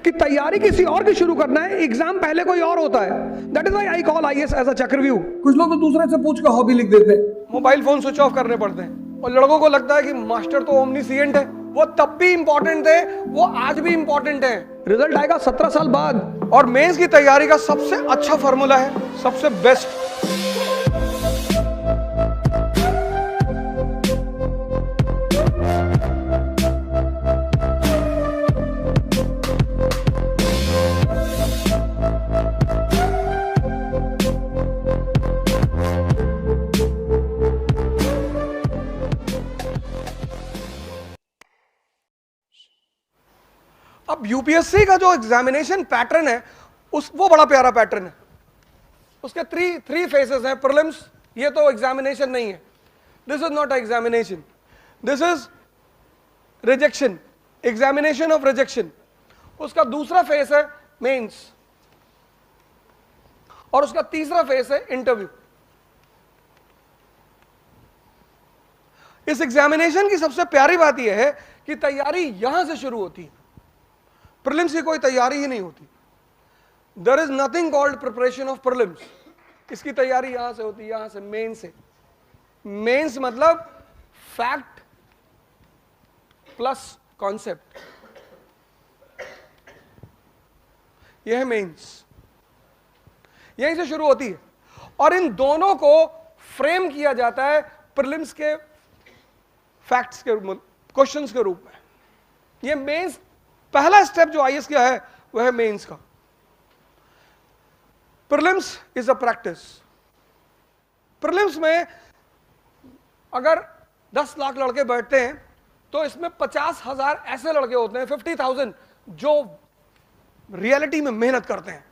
कि तैयारी किसी और की शुरू करना है, एग्जाम पहले कोई और होता है। That is why I call IAS as a chakravyuh. कुछ लोग तो दूसरे से पूछ के हॉबी लिख देते हैं, मोबाइल फोन स्विच ऑफ करने पड़ते हैं, और लड़कों को लगता है कि मास्टर तो ओमनीसिएंट है। वो तब भी इंपॉर्टेंट थे, वो आज भी इंपॉर्टेंट है। रिजल्ट आएगा 17 साल बाद, और मेंस की तैयारी का सबसे अच्छा फॉर्मूला है, सबसे बेस्ट। अब यूपीएससी का जो एग्जामिनेशन पैटर्न है वो बड़ा प्यारा पैटर्न है। उसके थ्री फेसेस हैं। प्रीलिम्स, ये तो एग्जामिनेशन नहीं है, this is not a examination, this is rejection, examination of rejection. उसका दूसरा फेस है मेंस, और उसका तीसरा फेस है इंटरव्यू। इस एग्जामिनेशन की सबसे प्यारी बात यह है कि तैयारी यहां से शुरू होती है, प्रीलिम्स की कोई तैयारी ही नहीं होती। There is nothing called preparation of prelims. इसकी तैयारी यहां से होती है, यहां से, मेन से। मेंस मतलब फैक्ट प्लस कॉन्सेप्ट, यह है मेंस, यहीं से शुरू होती है। और इन दोनों को फ्रेम किया जाता है प्रीलिम्स के फैक्ट्स के, क्वेश्चंस के रूप में। यह मेंस पहला स्टेप जो आईएएस का है वह है मेंस का। Prelims is a practice. Prelims में अगर 10 लाख लड़के बैठते हैं तो इसमें 50,000 ऐसे लड़के होते हैं, 50,000, जो रियलिटी में मेहनत करते हैं,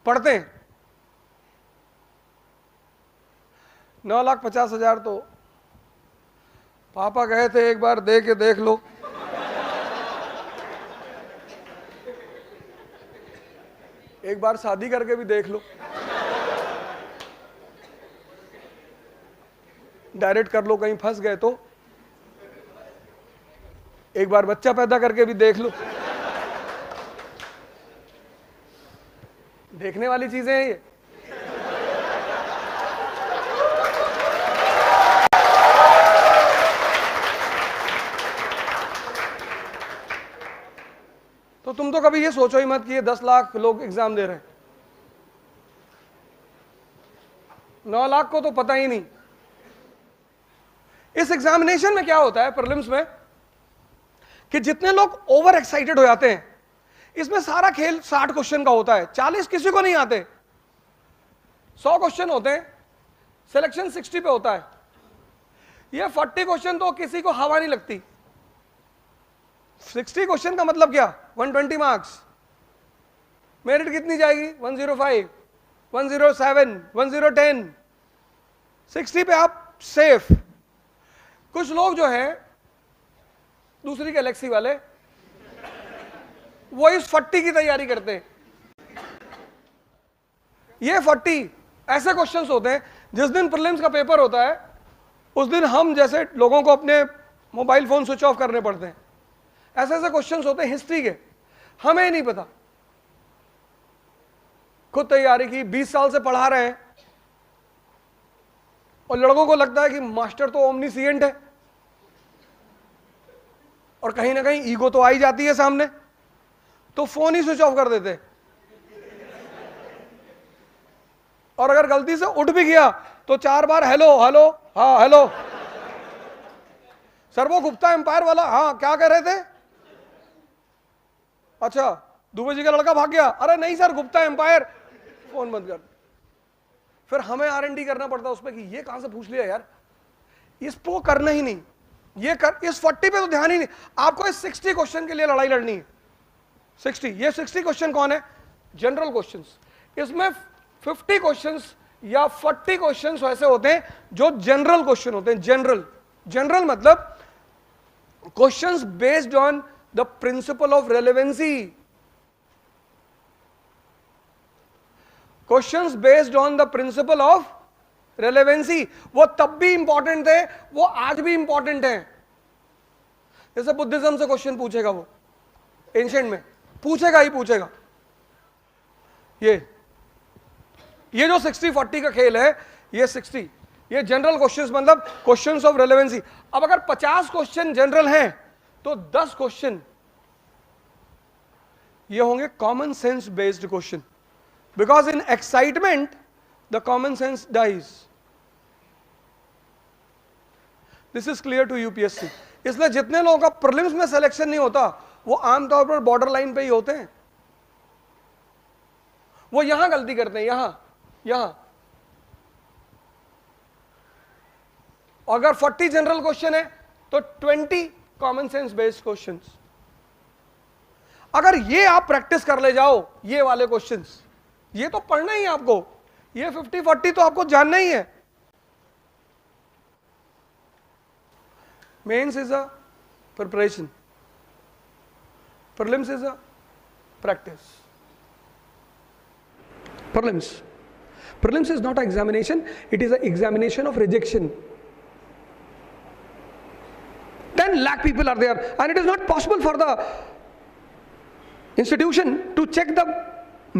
पढ़ते हैं। 9,50,000 तो पापा कहे थे एक बार दे के देख लो। एक बार शादी करके भी देख लो, डायरेक्ट कर लो, कहीं फंस गए तो। एक बार बच्चा पैदा करके भी देख लो। देखने वाली चीजें हैं ये। तो तुम तो कभी ये सोचो ही मत कि ये 10 लाख लोग एग्जाम दे रहे हैं। 9 लाख को तो पता ही नहीं। इस एग्जामिनेशन में क्या होता है प्रीलिम्स में, कि जितने लोग ओवर एक्साइटेड हो जाते हैं, इसमें सारा खेल 60 क्वेश्चन का होता है, 40 किसी को नहीं आते, 100 क्वेश्चन होते हैं, सिलेक्शन 60 पे होता है। ये 40 क्वेश्चन तो किसी को हवा नहीं लगती। 60 क्वेश्चन का मतलब क्या, 120 मार्क्स। मेरिट कितनी जाएगी, 105, 107, 1010, 60 पे आप सेफ। कुछ लोग जो है दूसरी गैलेक्सी वाले, वो इस 40 की तैयारी करते हैं। ये 40 ऐसे क्वेश्चंस होते हैं, जिस दिन प्रीलिम्स का पेपर होता है उस दिन हम जैसे लोगों को अपने मोबाइल फोन स्विच ऑफ करने पड़ते हैं। ऐसे ऐसे क्वेश्चंस होते हैं हिस्ट्री के, हमें ही नहीं पता। खुद तैयारी की, 20 साल से पढ़ा रहे हैं, और लड़कों को लगता है कि मास्टर तो ओमनीसिएंट है, और कहीं ना कहीं ईगो तो आ ही जाती है सामने, तो फोन ही स्विच ऑफ कर देते। और अगर गलती से उठ भी गया तो 4 बार हेलो हेलो, हाँ हेलो सर, वो गुप्ता एम्पायर वाला, हाँ क्या कह रहे थे, अच्छा दुबे जी का लड़का भाग गया, अरे नहीं सर गुप्ता एम्पायर, फोन बंद कर। फिर हमें R&D करना पड़ता है उसमें कि ये कहां से पूछ लिया यार, इसको करना ही नहीं, ये कर, इस 40 पे तो ध्यान ही नहीं। आपको इस 60 क्वेश्चन के लिए लड़ाई लड़नी है। 60, ये 60 क्वेश्चन कौन है, जनरल क्वेश्चंस। इसमें 50 क्वेश्चंस या 40 क्वेश्चंस वैसे होते हैं जो जनरल क्वेश्चन होते हैं। जनरल मतलब questions based on the principle of relevancy, questions based on the principle of relevancy. वो तब भी इंपॉर्टेंट थे, वो आज भी इंपॉर्टेंट है। जैसे बुद्धिज्म से क्वेश्चन पूछेगा वो एंशिएंट में, पूछेगा ही पूछेगा। ये जो 60-40 का खेल है, ये 60, ये जनरल क्वेश्चंस, मतलब क्वेश्चंस ऑफ रेलेवेंसी। अब अगर 50 क्वेश्चन जनरल हैं तो 10 क्वेश्चन ये होंगे common sense based question, because in excitement the common sense dies. This is clear to UPSC. इसलिए जितने लोगों का प्रीलिम्स में सिलेक्शन नहीं होता वो आमतौर पर बॉर्डर लाइन पे ही होते हैं। वो यहां गलती करते हैं, यहां। अगर 40 जनरल क्वेश्चन है तो 20 कॉमन सेंस बेस्ड क्वेश्चंस। अगर ये आप प्रैक्टिस कर ले जाओ, ये वाले क्वेश्चंस, ये तो पढ़ना ही है आपको, ये 50-40 तो आपको जानना ही है। Mains is a preparation, prelims is a practice. Prelims is not an examination, it is an examination of rejection. 10 lakh people are there and it is not possible for the institution to check the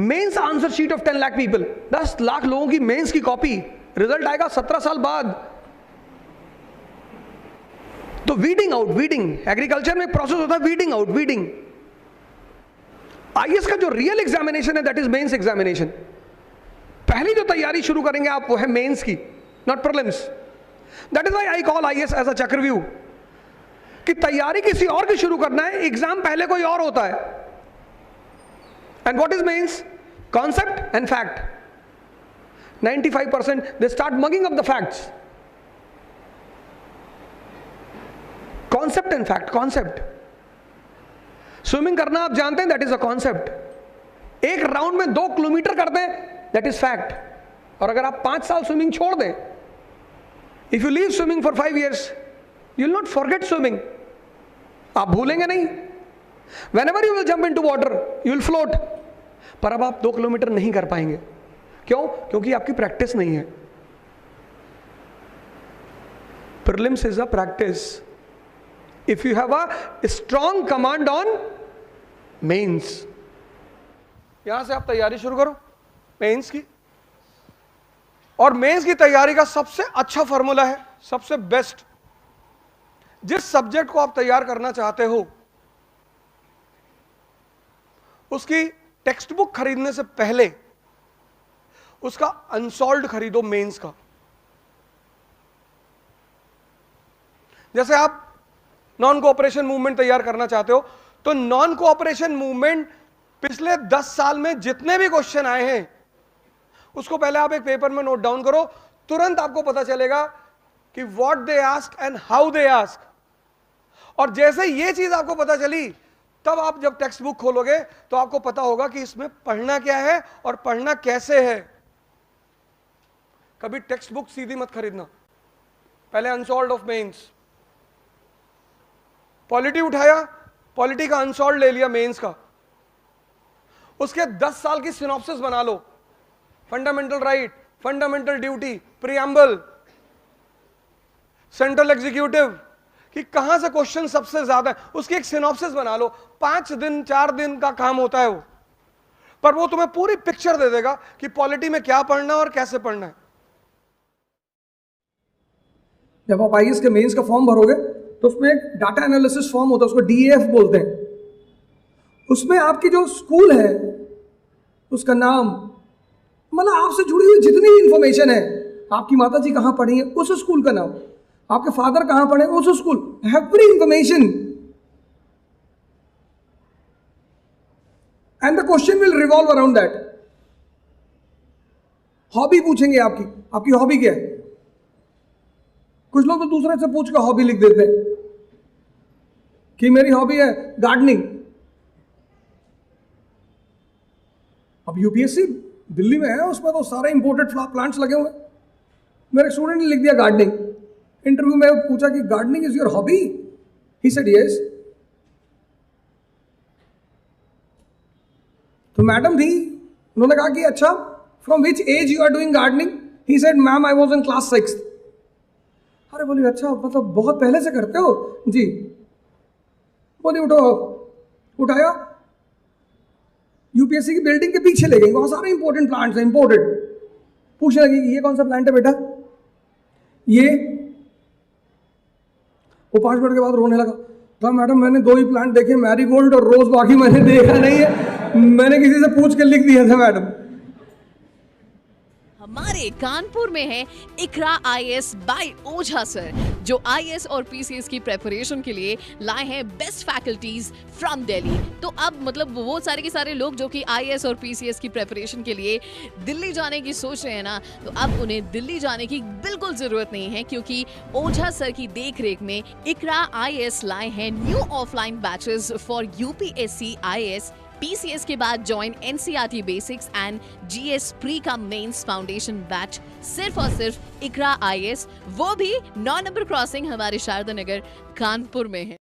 mains answer sheet of 10 lakh people. 10 lakh लोगों की mains की copy, result आएगा 17 साल बाद। तो weeding out, agriculture में process होता है वीडिंग आउट, आईएएस का जो रियल एग्जामिनेशन है दैट इज मेंस एग्जामिनेशन। पहली जो तैयारी शुरू करेंगे आप वो है मेंस की, not prelims. That is why I call IAS as a chakravyuh, कि तैयारी किसी और की शुरू करना है, एग्जाम पहले कोई और होता है। And what is mains? Concept and fact. 95% they start mugging up the facts. Concept and fact. Concept, swimming करना आप जानते हैं, दैट इज अ कॉन्सेप्ट। एक राउंड में 2 किलोमीटर कर दें, दैट इज फैक्ट। और अगर आप 5 साल स्विमिंग छोड़ दें, if you leave swimming for 5 years, you will not forget swimming, आप भूलेंगे नहीं। Whenever you will jump into water you will float, पर अब आप 2 किलोमीटर नहीं कर पाएंगे। क्यों? क्योंकि आपकी प्रैक्टिस नहीं है। Prelims is a practice. If you have a strong command on mains, यहां से आप तैयारी शुरू करो मेंस की। और मेंस की तैयारी का सबसे अच्छा फॉर्मूला है, सबसे बेस्ट, जिस सब्जेक्ट को आप तैयार करना चाहते हो उसकी टेक्स्ट बुक खरीदने से पहले उसका अनसॉल्व्ड खरीदो मेंस का। जैसे आप नॉन कोऑपरेशन मूवमेंट तैयार करना चाहते हो तो नॉन कोऑपरेशन मूवमेंट पिछले 10 साल में जितने भी क्वेश्चन आए हैं उसको पहले आप एक पेपर में नोट डाउन करो, तुरंत आपको पता चलेगा कि what they ask and how they ask. और जैसे ये चीज आपको पता चली, तब आप जब टेक्स्ट बुक खोलोगे तो आपको पता होगा कि इसमें पढ़ना क्या है और पढ़ना कैसे है। कभी टेक्स्ट बुक सीधी मत खरीदना, पहले अनसॉल्व्ड ऑफ मेंस। पॉलिटी उठाया, पॉलिटी का अनसॉल्व्ड ले लिया मेंस का, उसके 10 साल की सिनॉप्सिस बना लो। Fundamental right, fundamental duty, preamble, central executive, कि कहां से क्वेश्चन सबसे ज्यादा है, उसकी एक सिनॉप्सिस बना लो। 5 दिन 4 दिन का काम होता है वो, पर वो तुम्हें पूरी पिक्चर दे देगा कि पॉलिटी में क्या पढ़ना है और कैसे पढ़ना है। जब आप आईएएस के मेंस का फॉर्म भरोगे तो उसमें एक डाटा एनालिसिस फॉर्म होता है, उसको डीएएफ बोलते हैं। उसमें आपकी जो स्कूल है उसका नाम, मतलब आपसे जुड़ी हुई जितनी भी इंफॉर्मेशन है, आपकी माता जी कहाँ पढ़ी है उस स्कूल का नाम, आपके फादर कहाँ पढ़े उस school, every information. And the question will revolve around that. Hobby पूछेंगे आपकी हॉबी क्या है। कुछ लोग तो दूसरे से पूछ कर हॉबी लिख देते हैं कि मेरी हॉबी है गार्डनिंग। अब यूपीएससी दिल्ली में है, उसमें तो सारे इंपोर्टेड प्लांट्स लगे हुए। मेरे स्टूडेंट ने लिख दिया गार्डनिंग। इंटरव्यू में पूछा कि gardening is your hobby, he said yes. तो मैडम थी, उन्होंने कहा कि अच्छा from which age you are doing gardening? He said ma'am I was in class 6th। अरे बोली अच्छा, मतलब बहुत पहले से करते हो? जी। बोली उठो, उठाया, यूपीएससी की बिल्डिंग के पीछे ले गई, वहां सारे इंपॉर्टेंट प्लांट्स हैं, इंपोर्टेड। पूछने लगी कि ये कौन सा प्लांट है बेटा, ये। वो 5 मिनट के बाद रोने लगा, तो मैडम मैंने 2 ही प्लांट देखे, मैरीगोल्ड और रोज, बाकी मैंने देखा नहीं है, मैंने किसी से पूछ के लिख दिया था मैडम। हमारे कानपुर में है इकरा आईएएस बाय ओझा सर, जो आईएएस और पीसीएस की प्रेपरेशन के लिए लाए हैं बेस्ट फैकल्टीज फ्रॉम दिल्ली। तो अब मतलब वो सारे के सारे लोग जो कि आईएएस और पीसीएस की प्रेपरेशन के लिए दिल्ली जाने की सोच रहे हैं ना, तो अब उन्हें दिल्ली जाने की बिल्कुल जरूरत नहीं है, क्योंकि ओझा सर की देखरेख में इकरा आईएएस लाए हैं new offline batches for UPSC IAS PCS के बाद join NCERT basics and GS pre का मेंस फाउंडेशन बैच सिर्फ और सिर्फ इकरा आईएएस, वो भी 9 नंबर क्रॉसिंग हमारे शारदा नगर कानपुर में है।